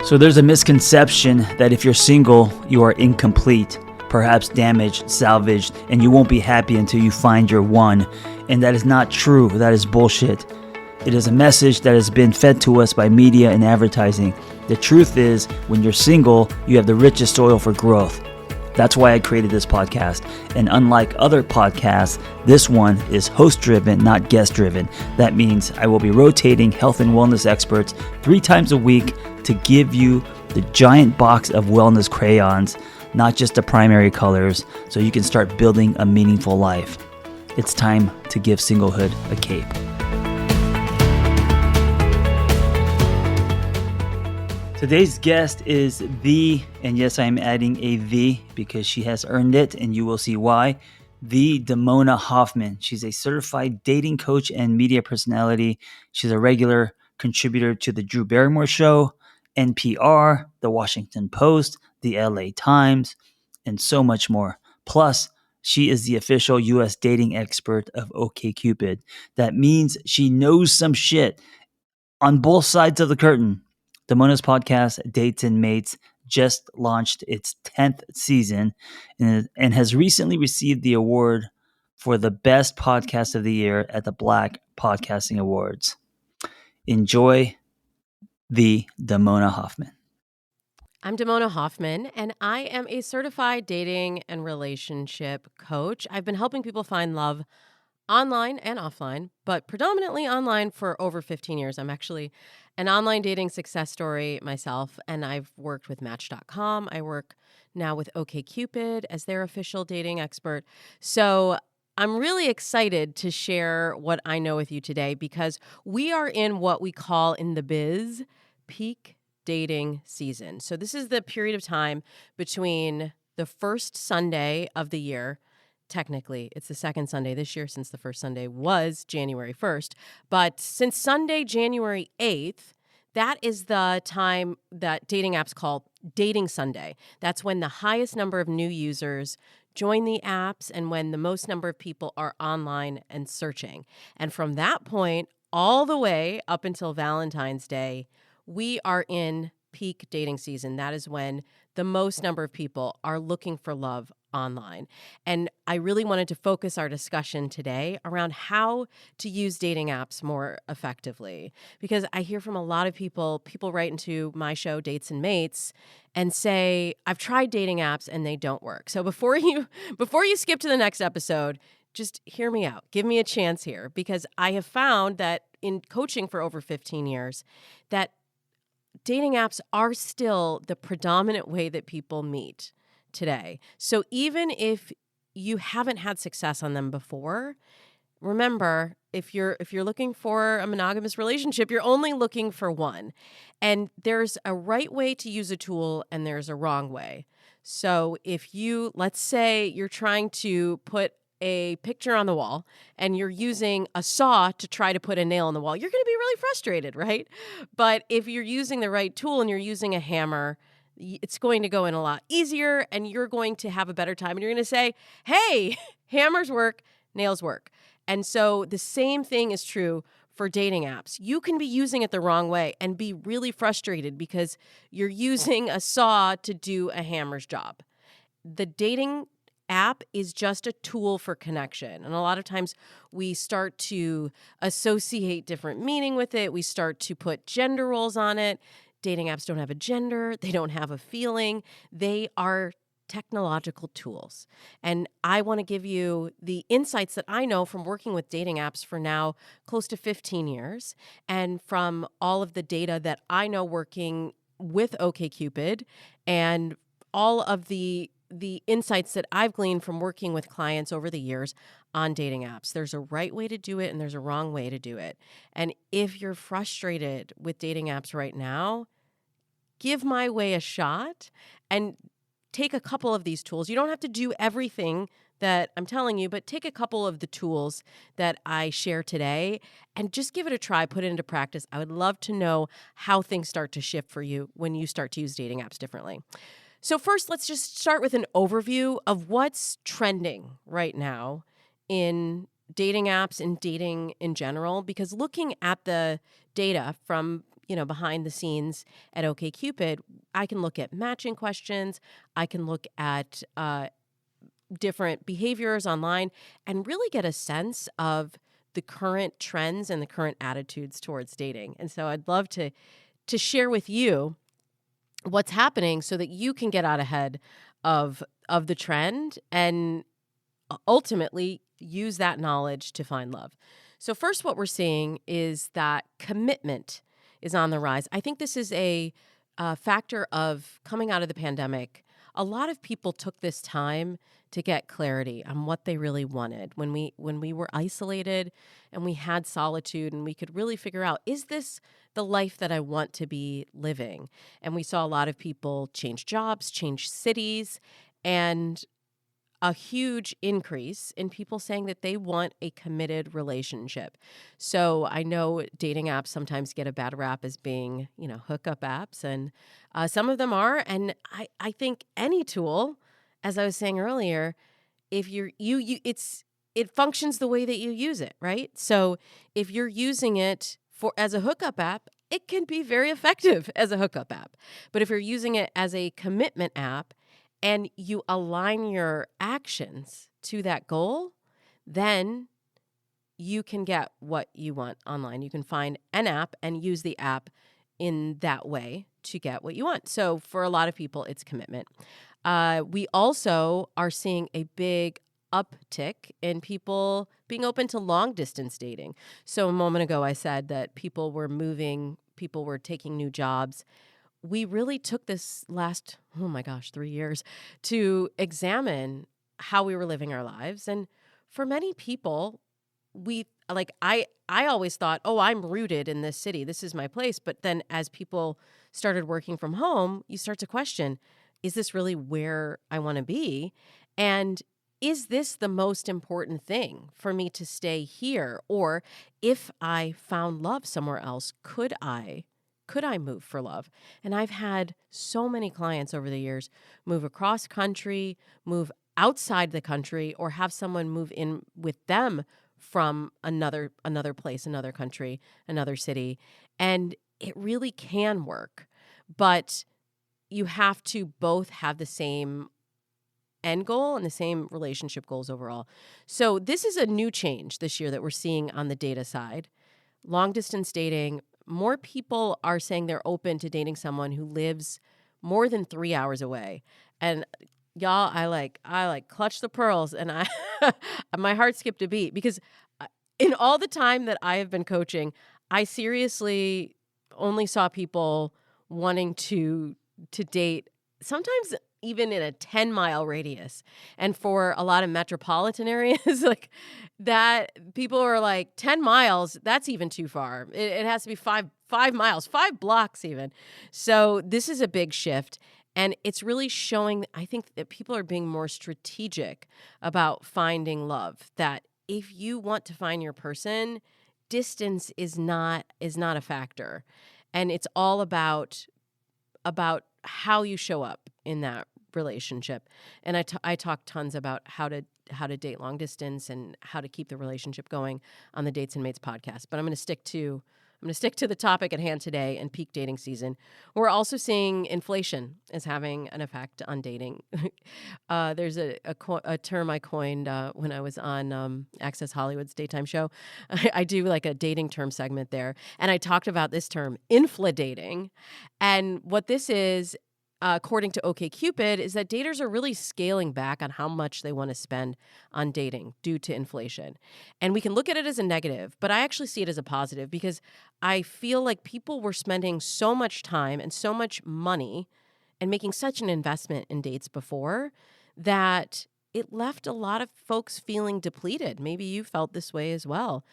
So there's a misconception that if you're single, you are incomplete, perhaps damaged, salvaged, and you won't be happy until you find your one. And that is not true. That is bullshit. It is a message that has been fed to us by media and advertising. The truth is, when you're single, you have the richest soil for growth. That's why I created this podcast. And unlike other podcasts, this one is host-driven, not guest-driven. That means I will be rotating health and wellness experts 3 times a week to give you the giant box of wellness crayons, not just the primary colors, so you can start building a meaningful life. It's time to give singlehood a cape. Today's guest is the, and yes, I'm adding a the because she has earned it, and you will see why, the Damona Hoffman. She's a certified dating coach and media personality. She's a regular contributor to the Drew Barrymore Show, NPR, The Washington Post, the LA Times, and so much more. Plus, she is the official U.S. dating expert of OkCupid. That means she knows some shit on both sides of the curtain. Damona's podcast, Dates and Mates, just launched its 10th season and has recently received the award for the best podcast of the year at the Black Podcasting Awards. Enjoy the Damona Hoffman. I'm Damona Hoffman, and I am a certified dating and relationship coach. I've been helping people find love online and offline, but predominantly online for over 15 years. I'm actually an online dating success story myself, and I've worked with Match.com. I work now with OkCupid as their official dating expert. So I'm really excited to share what I know with you today because we are in what we call in the biz peak dating season. So this is the period of time between the first Sunday of the year. Technically, it's the second Sunday this year since the first Sunday was January 1st. But since Sunday, January 8th, that is the time that dating apps call Dating Sunday. That's when the highest number of new users join the apps and when the most number of people are online and searching. And from that point all the way up until Valentine's Day, we are in peak dating season. That is when the most number of people are looking for love online. And I really wanted to focus our discussion today around how to use dating apps more effectively. Because I hear from a lot of people write into my show, Dates and Mates, and say, I've tried dating apps and they don't work. So before you skip to the next episode, just hear me out. Give me a chance here, because I have found that in coaching for over 15 years, that dating apps are still the predominant way that people meet today. So even if you haven't had success on them before, remember, if you're looking for a monogamous relationship, you're only looking for one. And there's a right way to use a tool and there's a wrong way. So if let's say you're trying to put a picture on the wall and you're using a saw to try to put a nail in the wall, you're going to be really frustrated, right? But if you're using the right tool and you're using a hammer, it's going to go in a lot easier and you're going to have a better time. And you're going to say, hey, hammers work, nails work. And so the same thing is true for dating apps. You can be using it the wrong way and be really frustrated because you're using a saw to do a hammer's job. The dating app is just a tool for connection. And a lot of times we start to associate different meaning with it. We start to put gender roles on it. Dating apps don't have a gender. They don't have a feeling. They are technological tools. And I want to give you the insights that I know from working with dating apps for now close to 15 years and from all of the data that I know working with OkCupid and all of the insights that I've gleaned from working with clients over the years on dating apps. There's a right way to do it and there's a wrong way to do it. And if you're frustrated with dating apps right now, give my way a shot and take a couple of these tools. You don't have to do everything that I'm telling you, but take a couple of the tools that I share today and just give it a try, put it into practice. I would love to know how things start to shift for you when you start to use dating apps differently. So first, let's just start with an overview of what's trending right now in dating apps and dating in general, because looking at the data from behind the scenes at OkCupid, I can look at matching questions. I can look at different behaviors online and really get a sense of the current trends and the current attitudes towards dating. And so I'd love to share with you what's happening so that you can get out ahead of the trend and ultimately use that knowledge to find love. So first, what we're seeing is that commitment is on the rise. I think this is a factor of coming out of the pandemic. A lot of people took this time to get clarity on what they really wanted when we were isolated and we had solitude, and we could really figure out, is this the life that I want to be living? And we saw a lot of people change jobs, change cities, and a huge increase in people saying that they want a committed relationship. So I know dating apps sometimes get a bad rap as being, hookup apps, and some of them are. And I think any tool, as I was saying earlier, if it functions the way that you use it, right? So if you're using it as a hookup app, it can be very effective as a hookup app. But if you're using it as a commitment app, and you align your actions to that goal, then you can get what you want online. You can find an app and use the app in that way to get what you want. So for a lot of people, it's commitment. We also are seeing a big uptick in people being open to long distance dating. So a moment ago, I said that people were moving, people were taking new jobs. We really took this last, 3 years to examine how we were living our lives. And for many people, I always thought, I'm rooted in this city. This is my place. But then as people started working from home, you start to question, is this really where I want to be? And is this the most important thing for me to stay here? Or if I found love somewhere else, could I move for love? And I've had so many clients over the years move across country, move outside the country, or have someone move in with them from another place, another country, another city. And it really can work. But you have to both have the same end goal and the same relationship goals overall. So this is a new change this year that we're seeing on the data side. Long distance dating, more people are saying they're open to dating someone who lives more than 3 hours away. And y'all, I clutched the pearls, and my heart skipped a beat, because in all the time that I have been coaching, I seriously only saw people wanting to date, sometimes even in a 10-mile radius. And for a lot of metropolitan areas, like that, people are like, 10 miles, that's even too far. It has to be 5 miles, 5 blocks even. So this is a big shift. And it's really showing, I think, that people are being more strategic about finding love. That if you want to find your person, distance is not a factor. And it's all about how you show up in that relationship. And I talk tons about how to date long distance and how to keep the relationship going on the Dates and Mates podcast. But I'm going to stick to the topic at hand today and peak dating season. We're also seeing inflation is having an effect on dating. There's a term I coined when I was on Access Hollywood's daytime show. I do like a dating term segment there. And I talked about this term, infladating. And what this is, according to OkCupid, is that daters are really scaling back on how much they want to spend on dating due to inflation. And we can look at it as a negative, but I actually see it as a positive, because I feel like people were spending so much time and so much money and making such an investment in dates before that it left a lot of folks feeling depleted. Maybe you felt this way as well.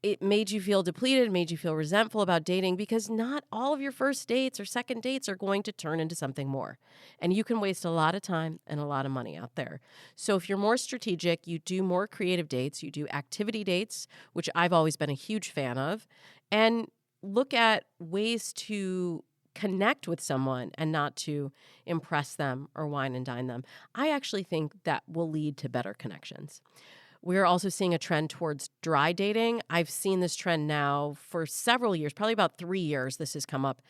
It made you feel depleted, made you feel resentful about dating, because not all of your first dates or second dates are going to turn into something more. And you can waste a lot of time and a lot of money out there. So if you're more strategic, you do more creative dates, you do activity dates, which I've always been a huge fan of, and look at ways to connect with someone and not to impress them or wine and dine them. I actually think that will lead to better connections. We're also seeing a trend towards dry dating. I've seen this trend now for several years, probably about 3 years. This has come up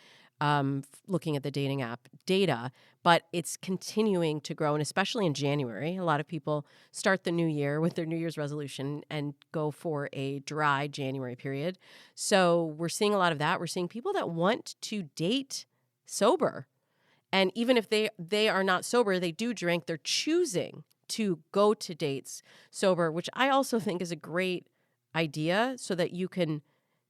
looking at the dating app data, but it's continuing to grow. And especially in January, a lot of people start the new year with their New Year's resolution and go for a dry January period. So we're seeing a lot of that. We're seeing people that want to date sober. And even if they are not sober, they do drink, they're choosing to go to dates sober, which I also think is a great idea so that you can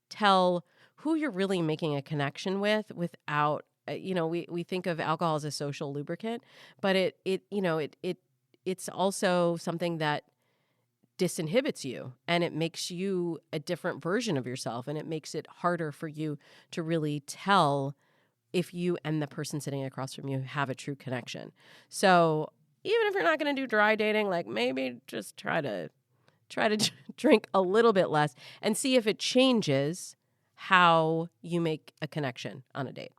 tell who you're really making a connection with without, we think of alcohol as a social lubricant, but it's also something that disinhibits you and it makes you a different version of yourself, and it makes it harder for you to really tell if you and the person sitting across from you have a true connection. So even if you're not going to do dry dating, like maybe just try to drink a little bit less and see if it changes how you make a connection on a date.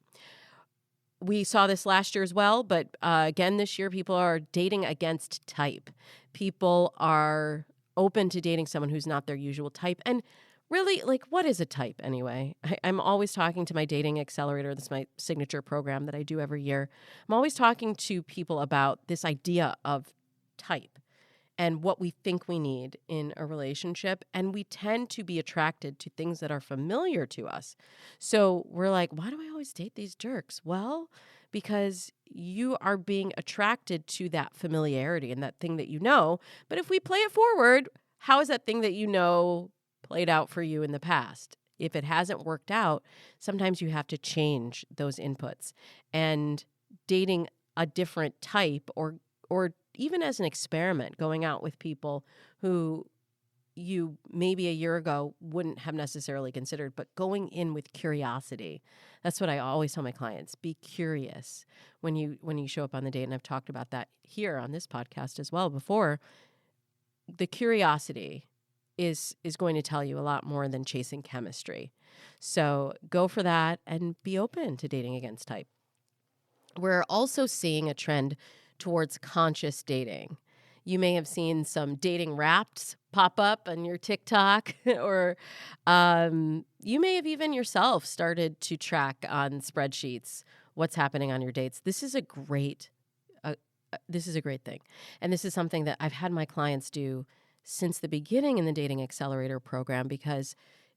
We saw this last year as well, but again this year, people are dating against type. People are open to dating someone who's not their usual type. And really, like, what is a type anyway? I'm always talking to my dating accelerator. This is my signature program that I do every year. I'm always talking to people about this idea of type and what we think we need in a relationship. And we tend to be attracted to things that are familiar to us. So we're like, why do I always date these jerks? Well, because you are being attracted to that familiarity and that thing that you know. But if we play it forward, how is that thing that you know played out for you in the past? If it hasn't worked out, sometimes you have to change those inputs. And dating a different type or even as an experiment, going out with people who you maybe a year ago wouldn't have necessarily considered, but going in with curiosity. That's what I always tell my clients. Be curious when you show up on the date. And I've talked about that here on this podcast as well before. The curiosity is going to tell you a lot more than chasing chemistry. So go for that and be open to dating against type. We're also seeing a trend towards conscious dating. You may have seen some dating raps pop up on your TikTok, or you may have even yourself started to track on spreadsheets what's happening on your dates. This is a great thing. And this is something that I've had my clients do since the beginning in the Dating Accelerator program, because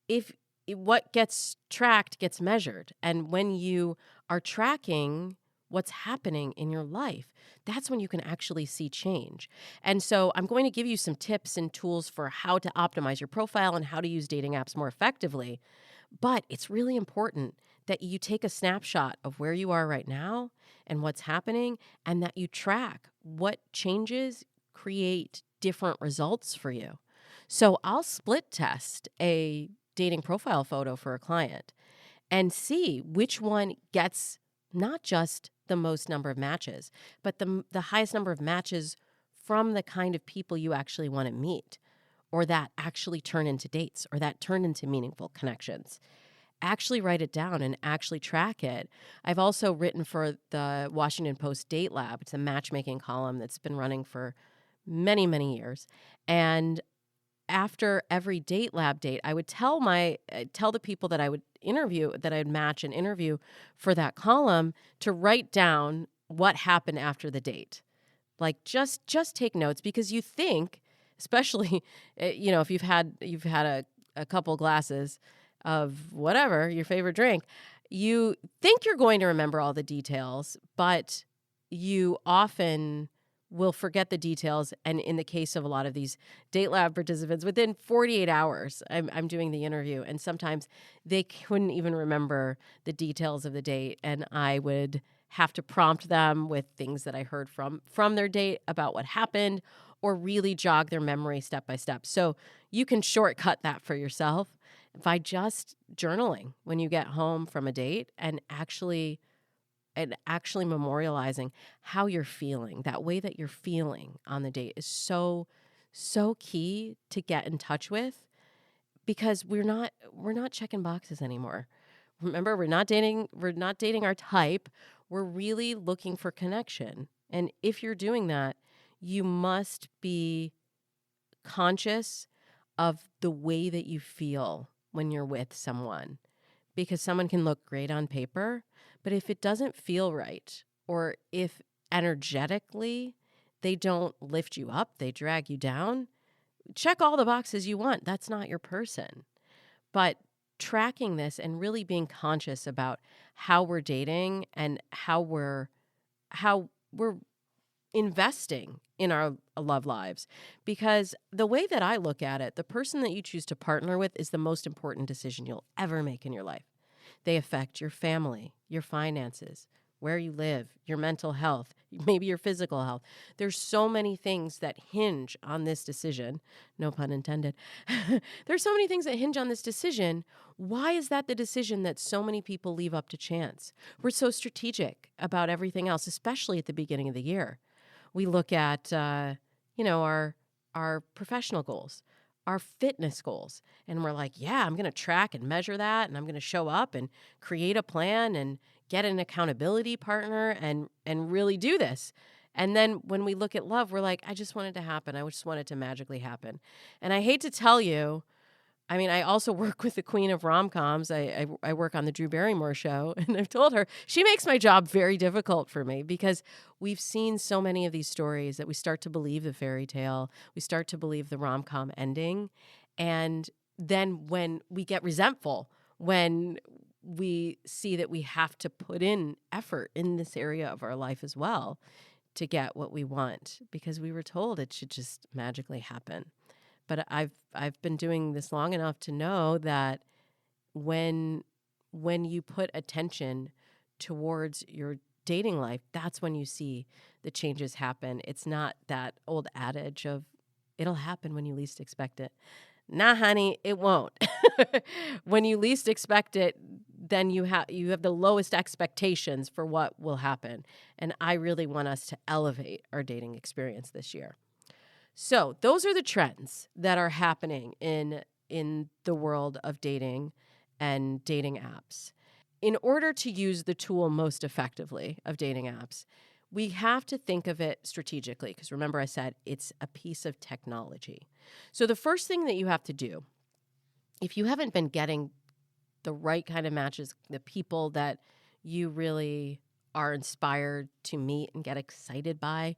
if what gets tracked gets measured. And when you are tracking what's happening in your life, that's when you can actually see change. And so I'm going to give you some tips and tools for how to optimize your profile and how to use dating apps more effectively. But it's really important that you take a snapshot of where you are right now and what's happening, and that you track what changes create different results for you. So I'll split test a dating profile photo for a client and see which one gets not just the most number of matches, but the highest number of matches from the kind of people you actually want to meet, or that actually turn into dates, or that turn into meaningful connections. Actually write it down and actually track it. I've also written for the Washington Post Date Lab. It's a matchmaking column that's been running for many, many years. And after every Date Lab date, I would tell the people that I would interview, that I'd match and interview for that column, to write down what happened after the date. Like just take notes, because you think, especially if you've had a couple glasses of whatever, your favorite drink, you think you're going to remember all the details, but you often will forget the details. And in the case of a lot of these Date Lab participants, within 48 hours, I'm doing the interview, and sometimes they couldn't even remember the details of the date. And I would have to prompt them with things that I heard from their date about what happened, or really jog their memory step by step. So you can shortcut that for yourself by just journaling when you get home from a date, and actually memorializing how you're feeling. That way that you're feeling on the date is so key to get in touch with, because we're not checking boxes anymore. Remember, we're not dating our type. We're really looking for connection. And if you're doing that, you must be conscious of the way that you feel when you're with someone, because someone can look great on paper, but if it doesn't feel right, or if energetically they don't lift you up, they drag you down, check all the boxes you want. That's not your person. But tracking this and really being conscious about how we're dating and how we're investing in our love lives. Because the way that I look at it, the person that you choose to partner with is the most important decision you'll ever make in your life. They affect your family, your finances, where you live, your mental health, maybe your physical health. There's so many things that hinge on this decision. No pun intended. There's so many things that hinge on this decision. Why is that the decision that so many people leave up to chance? We're so strategic about everything else, especially at the beginning of the year. We look at, our professional goals, our fitness goals, and we're like, yeah, I'm going to track and measure that, and I'm going to show up and create a plan and get an accountability partner and really do this. And then when we look at love, we're like, I just want it to happen. I just want it to magically happen. And I hate to tell you, I mean, I also work with the queen of rom-coms. I work on the Drew Barrymore Show, and I've told her she makes my job very difficult for me because we've seen so many of these stories that we start to believe the fairy tale. We start to believe the rom-com ending. And then when we get resentful, when we see that we have to put in effort in this area of our life as well to get what we want because we were told it should just magically happen. But I've been doing this long enough to know that when you put attention towards your dating life, that's when you see the changes happen. It's not that old adage of it'll happen when you least expect it. Nah, honey, it won't. When you least expect it, then you have the lowest expectations for what will happen. And I really want us to elevate our dating experience this year. So those are the trends that are happening in the world of dating and dating apps. In order to use the tool most effectively of dating apps, we have to think of it strategically because remember I said it's a piece of technology. So the first thing that you have to do, if you haven't been getting the right kind of matches, the people that you really are inspired to meet and get excited by,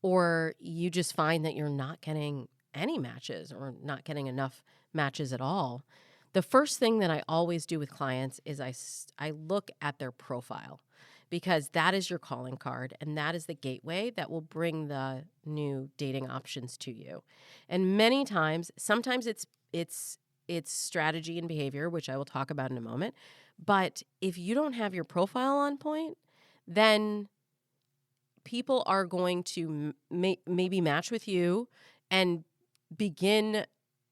or you just find that you're not getting any matches or not getting enough matches at all, the first thing that I always do with clients is I look at their profile because that is your calling card and that is the gateway that will bring the new dating options to you. And many times, sometimes it's strategy and behavior, which I will talk about in a moment. But if you don't have your profile on point, then people are going to maybe match with you and begin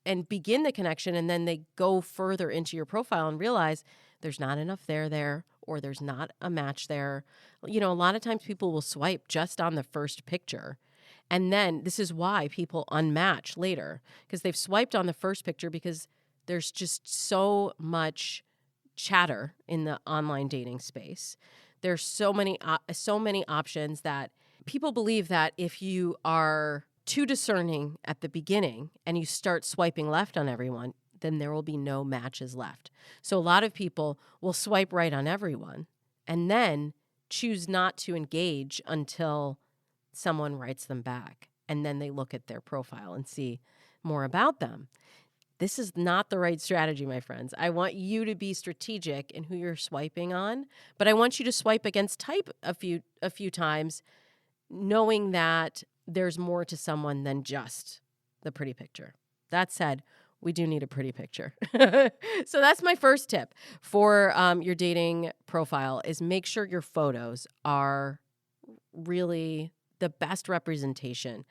the connection, and then they go further into your profile and realize there's not enough there, or there's not a match there. You know, a lot of times people will swipe just on the first picture. And then this is why people unmatch later, because they've swiped on the first picture because there's just so much chatter in the online dating space. There's so many options that people believe that if you are too discerning at the beginning and you start swiping left on everyone, then there will be no matches left. So a lot of people will swipe right on everyone and then choose not to engage until someone writes them back. And then they look at their profile and see more about them. This is not the right strategy, my friends. I want you to be strategic in who you're swiping on, but I want you to swipe against type a few times, knowing that there's more to someone than just the pretty picture. That said, we do need a pretty picture. So that's my first tip for your dating profile is make sure your photos are really the best representation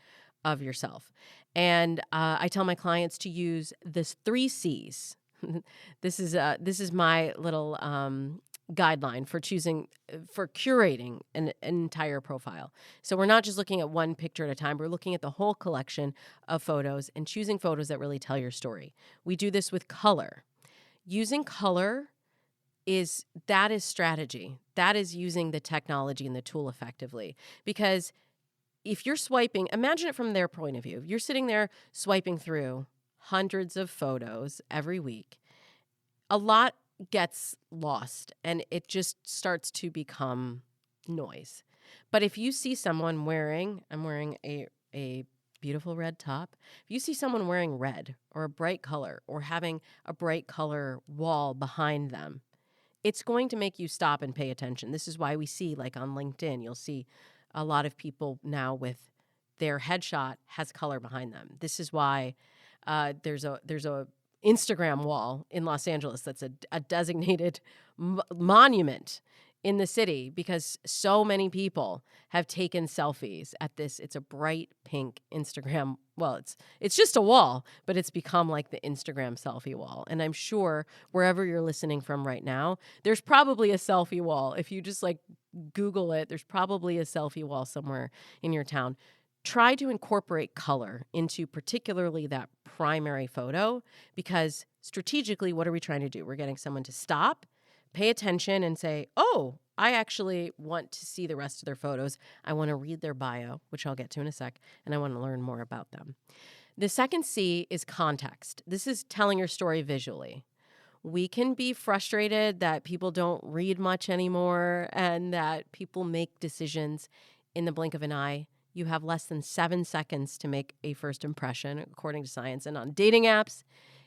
of yourself. And I tell my clients to use this 3 C's. This is my little guideline for curating an entire profile. So we're not just looking at one picture at a time. We're looking at the whole collection of photos and choosing photos that really tell your story. We do this with color. Using color is strategy. That is using the technology and the tool effectively because if you're swiping, imagine it from their point of view. You're sitting there swiping through hundreds of photos every week. A lot gets lost and it just starts to become noise. But if you see someone I'm wearing a beautiful red top. If you see someone wearing red or a bright color or having a bright color wall behind them, it's going to make you stop and pay attention. This is why we see, like on LinkedIn, you'll see a lot of people now with their headshot has color behind them. This is why there's a Instagram wall in Los Angeles that's a designated monument in the city because so many people have taken selfies at this. It's a bright pink Instagram. Well, it's just a wall, but it's become like the Instagram selfie wall. And I'm sure wherever you're listening from right now, there's probably a selfie wall. If you just like Google it, there's probably a selfie wall somewhere in your town. Try to incorporate color into particularly that primary photo because strategically, what are we trying to do? We're getting someone to stop, pay attention, and say, oh, I actually want to see the rest of their photos. I want to read their bio, which I'll get to in a sec, and I want to learn more about them. The second C is context. This is telling your story visually. We can be frustrated that people don't read much anymore and that people make decisions in the blink of an eye. You have less than 7 seconds to make a first impression, according to science. And on dating apps,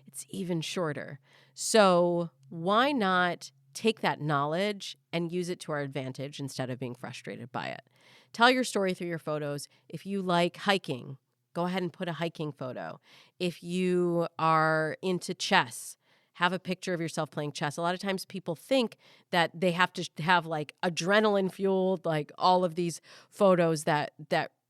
it's even shorter. So why not take that knowledge and use it to our advantage instead of being frustrated by it? Tell your story through your photos. If you like hiking, go ahead and put a hiking photo. If you are into chess, have a picture of yourself playing chess. A lot of times people think that they have to have like adrenaline fueled, like all of these photos that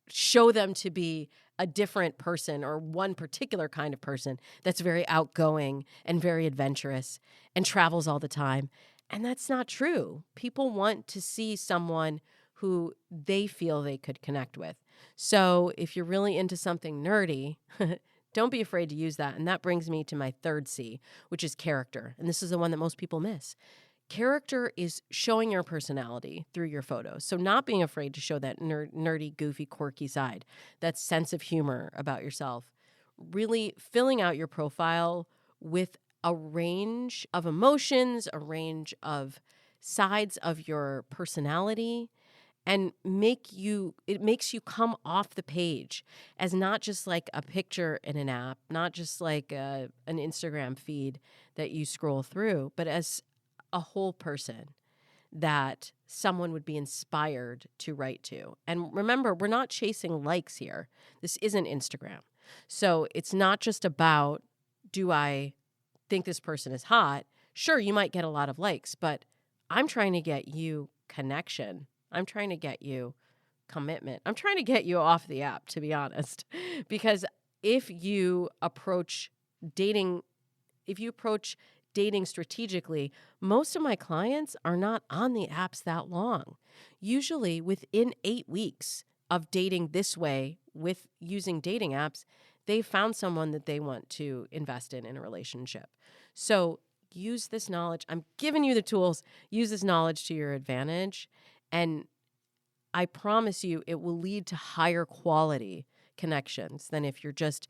show them to be a different person or one particular kind of person that's very outgoing and very adventurous and travels all the time. And that's not true. People want to see someone who they feel they could connect with. So if you're really into something nerdy, don't be afraid to use that. And that brings me to my third C, which is character. And this is the one that most people miss. Character is showing your personality through your photos. So not being afraid to show that nerdy, goofy, quirky side, that sense of humor about yourself. Really filling out your profile with a range of emotions, a range of sides of your personality, and it makes you come off the page as not just like a picture in an app, not just like an Instagram feed that you scroll through, but as a whole person that someone would be inspired to write to. And remember, we're not chasing likes here. This isn't Instagram. So it's not just about, do I think this person is hot? Sure, you might get a lot of likes, but I'm trying to get you connection. I'm trying to get you commitment. I'm trying to get you off the app, to be honest. Because if you approach dating strategically, most of my clients are not on the apps that long. Usually within 8 weeks of dating this way with using dating apps, they found someone that they want to invest in a relationship. So use this knowledge. I'm giving you the tools. Use this knowledge to your advantage. And I promise you it will lead to higher quality connections than if you're just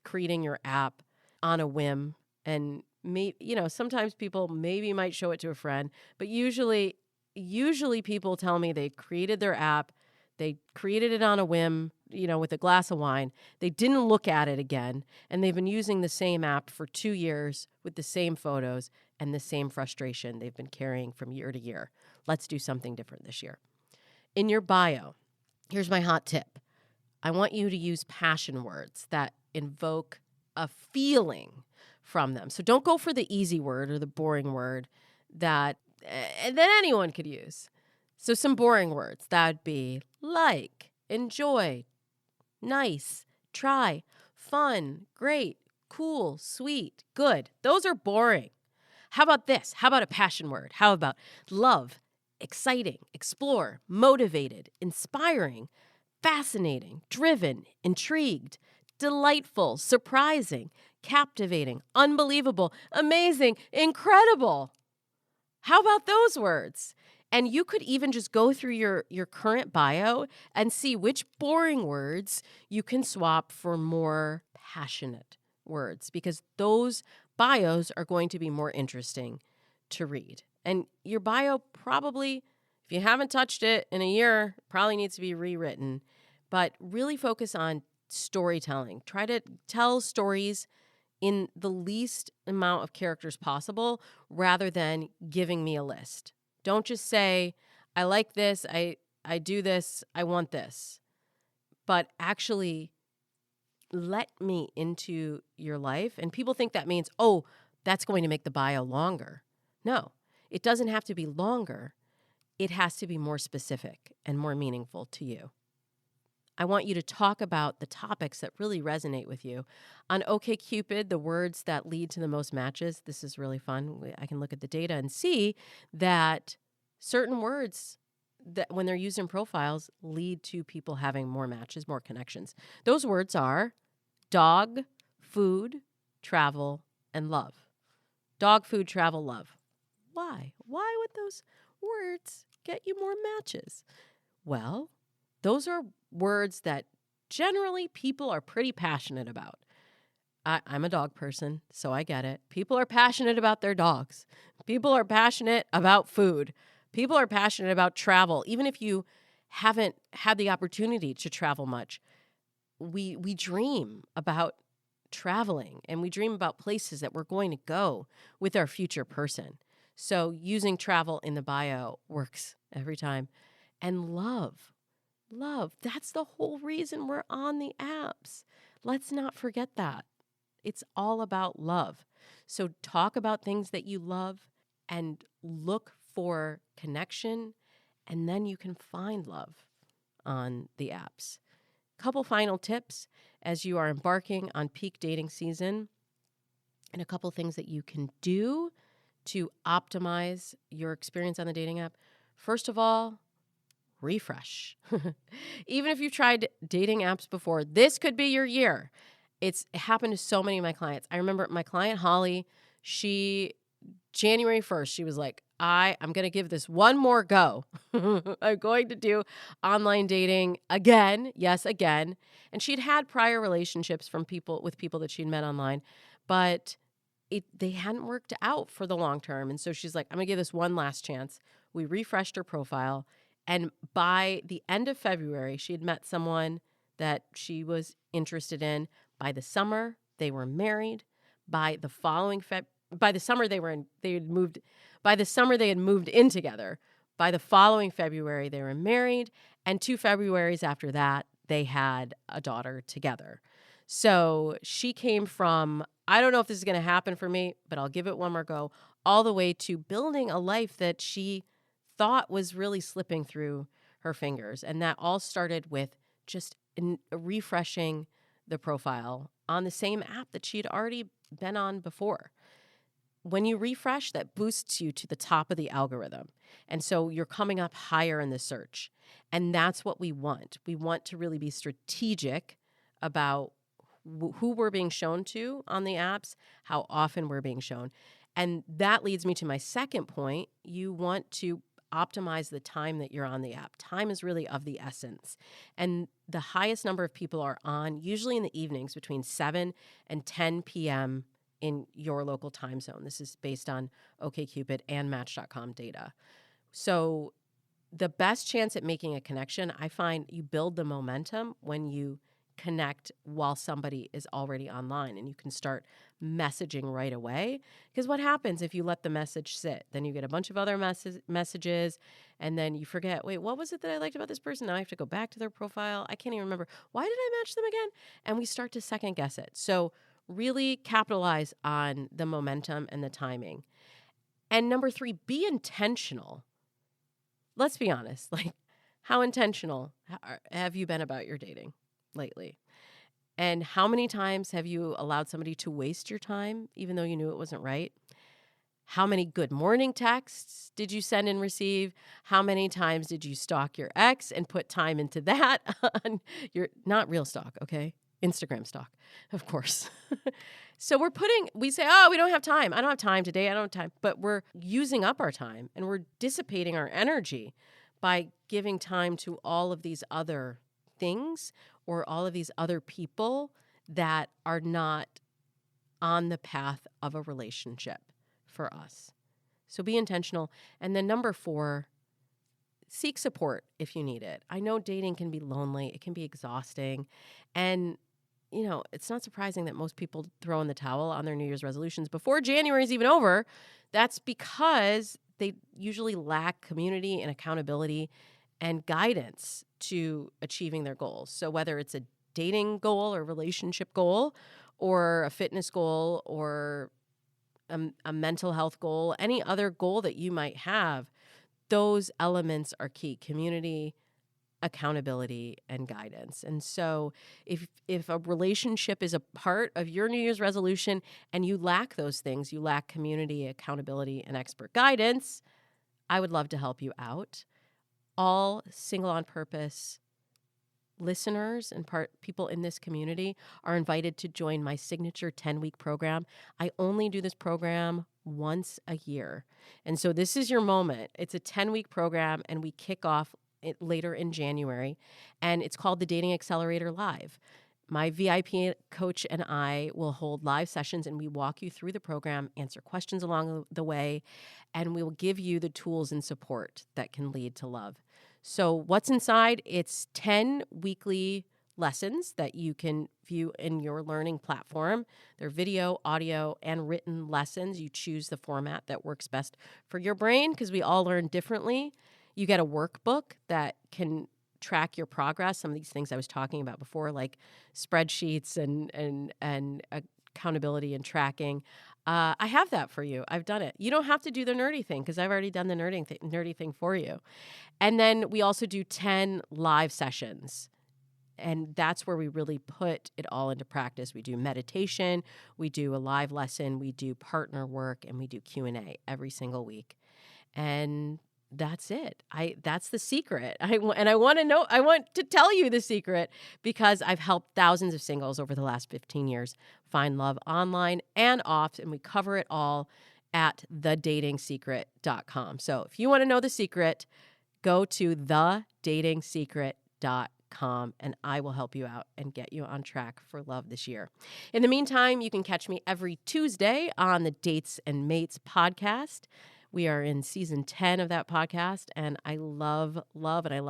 creating your app on a whim. And sometimes people maybe might show it to a friend, but usually people tell me they created their app, they created it on a whim, with a glass of wine. They didn't look at it again, and they've been using the same app for 2 years with the same photos and the same frustration they've been carrying from year to year. Let's do something different this year. In your bio, here's my hot tip. I want you to use passion words that invoke a feeling from them. So don't go for the easy word or the boring word that anyone could use. So some boring words, that'd be like, enjoy, nice, try, fun, great, cool, sweet, good. Those are boring. How about this? How about a passion word? How about love, exciting, explore, motivated, inspiring, fascinating, driven, intrigued, delightful, surprising, captivating, unbelievable, amazing, incredible. How about those words? And you could even just go through your current bio and see which boring words you can swap for more passionate words, because those bios are going to be more interesting to read. And your bio probably, if you haven't touched it in a year, probably needs to be rewritten. But really focus on storytelling. Try to tell stories in the least amount of characters possible rather than giving me a list. Don't just say, I like this, I do this, I want this. But actually let me into your life. And people think that means, oh, that's going to make the bio longer. No, it doesn't have to be longer. It has to be more specific and more meaningful to you. I want you to talk about the topics that really resonate with you. On OkCupid, the words that lead to the most matches, this is really fun. I can look at the data and see that certain words that when they're used in profiles lead to people having more matches, more connections. Those words are dog, food, travel, and love. Dog, food, travel, love. Why? Why would those words get you more matches? Well, those are words that generally people are pretty passionate about. I'm a dog person, so I get it. People are passionate about their dogs. People are passionate about food. People are passionate about travel. Even if you haven't had the opportunity to travel much, we dream about traveling, and we dream about places that we're going to go with our future person. So using travel in the bio works every time. And love, that's the whole reason we're on the apps. Let's not forget that. It's all about love. So talk about things that you love and look for connection, and then you can find love on the apps. Couple final tips as you are embarking on peak dating season, and a couple things that you can do to optimize your experience on the dating app. First of all, refresh. Even if you've tried dating apps before, this could be your year. It happened to so many of my clients. I remember my client, Holly, January 1st, she was like, I'm going to give this one more go. I'm going to do online dating again. Yes, again. And she'd had prior relationships with people that she'd met online, but they hadn't worked out for the long term. And so she's like, I'm going to give this one last chance. We refreshed her profile. And by the end of February, she had met someone that she was interested in. By the summer, they were married. By the summer they had moved in together. By the following February, they were married. And 2 Februarys after that, they had a daughter together. So she came from, I don't know if this is going to happen for me, but I'll give it one more go, all the way to building a life that she thought was really slipping through her fingers. And that all started with just refreshing the profile on the same app that she had already been on before. When you refresh, that boosts you to the top of the algorithm. And so you're coming up higher in the search. And that's what we want. We want to really be strategic about who we're being shown to on the apps, how often we're being shown. And that leads me to my second point. You want to optimize the time that you're on the app. Time is really of the essence. And the highest number of people are on, usually in the evenings, between 7 and 10 p.m. in your local time zone. This is based on OkCupid and Match.com data. So the best chance at making a connection, I find you build the momentum when you connect while somebody is already online, and you can start messaging right away. Because what happens if you let the message sit? Then you get a bunch of other messages, and then you forget, wait, what was it that I liked about this person? Now I have to go back to their profile. I can't even remember. Why did I match them again? And we start to second guess it. So really capitalize on the momentum and the timing. And number 3, be intentional. Let's be honest. Like, how intentional have you been about your dating lately? And how many times have you allowed somebody to waste your time, even though you knew it wasn't right? How many good morning texts did you send and receive? How many times did you stalk your ex and put time into that? You're not real stalk, okay? Instagram stalk, of course. So we say, oh, we don't have time. I don't have time today. I don't have time. But we're using up our time and we're dissipating our energy by giving time to all of these other things or all of these other people that are not on the path of a relationship for us. So be intentional. And then number 4, seek support if you need it. I know dating can be lonely. It can be exhausting. And it's not surprising that most people throw in the towel on their New Year's resolutions before January is even over. That's because they usually lack community and accountability and guidance to achieving their goals. So whether it's a dating goal or relationship goal or a fitness goal or a mental health goal, any other goal that you might have, those elements are key: community, accountability, and guidance. And so if a relationship is a part of your New Year's resolution and you lack those things, you lack community, accountability, and expert guidance, I would love to help you out. All Single on Purpose listeners and people in this community are invited to join my signature 10-week program. I only do this program once a year. And so this is your moment. It's a 10-week program and we kick off it later in January, and it's called the Dating Accelerator Live. My VIP coach and I will hold live sessions and we walk you through the program, answer questions along the way, and we will give you the tools and support that can lead to love. So what's inside? It's 10 weekly lessons that you can view in your learning platform. They're video, audio, and written lessons. You choose the format that works best for your brain because we all learn differently. You get a workbook that can track your progress. Some of these things I was talking about before, like spreadsheets and accountability and tracking. I have that for you. I've done it. You don't have to do the nerdy thing because I've already done the nerdy thing for you. And then we also do 10 live sessions. And that's where we really put it all into practice. We do meditation, we do a live lesson, we do partner work, and we do Q&A every single week. And that's it. That's the secret. I want to tell you the secret because I've helped thousands of singles over the last 15 years find love online and off, and we cover it all at thedatingsecret.com. So if you want to know the secret, go to thedatingsecret.com and I will help you out and get you on track for love this year. In the meantime, you can catch me every Tuesday on the Dates and Mates podcast. We are in season 10 of that podcast, and I love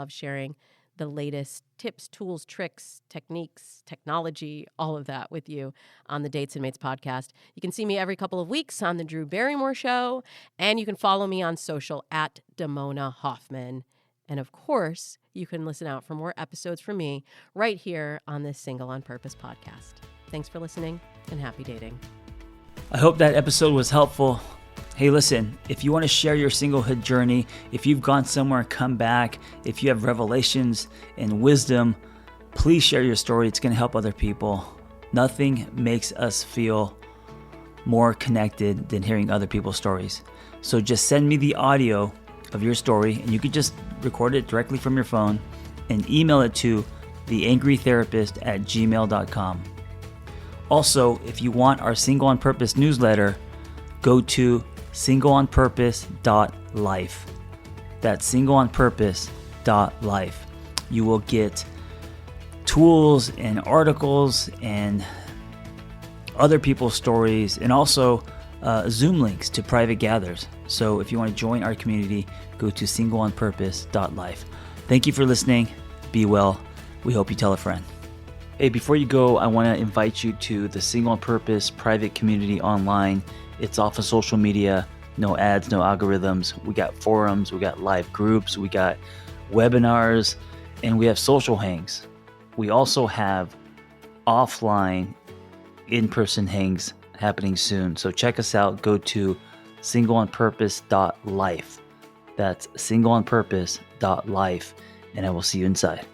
sharing the latest tips, tools, tricks, techniques, technology, all of that with you on the Dates and Mates podcast. You can see me every couple of weeks on the Drew Barrymore Show, and you can follow me on social at Damona Hoffman. And of course, you can listen out for more episodes from me right here on this Single on Purpose podcast. Thanks for listening, and happy dating. I hope that episode was helpful. Hey, listen, if you want to share your singlehood journey, if you've gone somewhere and come back, if you have revelations and wisdom, please share your story. It's going to help other people. Nothing makes us feel more connected than hearing other people's stories. So just send me the audio of your story, and you could just record it directly from your phone and email it to theangrytherapist@gmail.com. Also, if you want our Single on Purpose newsletter, go to singleonpurpose.life. That's singleonpurpose.life. You will get tools and articles and other people's stories, and also Zoom links to private gatherers. So if you want to join our community, go to singleonpurpose.life. Thank you for listening. Be well. We hope you tell a friend. Hey, before you go, I want to invite you to the Single on Purpose private community online. It's off of social media, no ads, no algorithms. We got forums, we got live groups, we got webinars, and we have social hangs. We also have offline in-person hangs happening soon. So check us out. Go to singleonpurpose.life. That's singleonpurpose.life, and I will see you inside.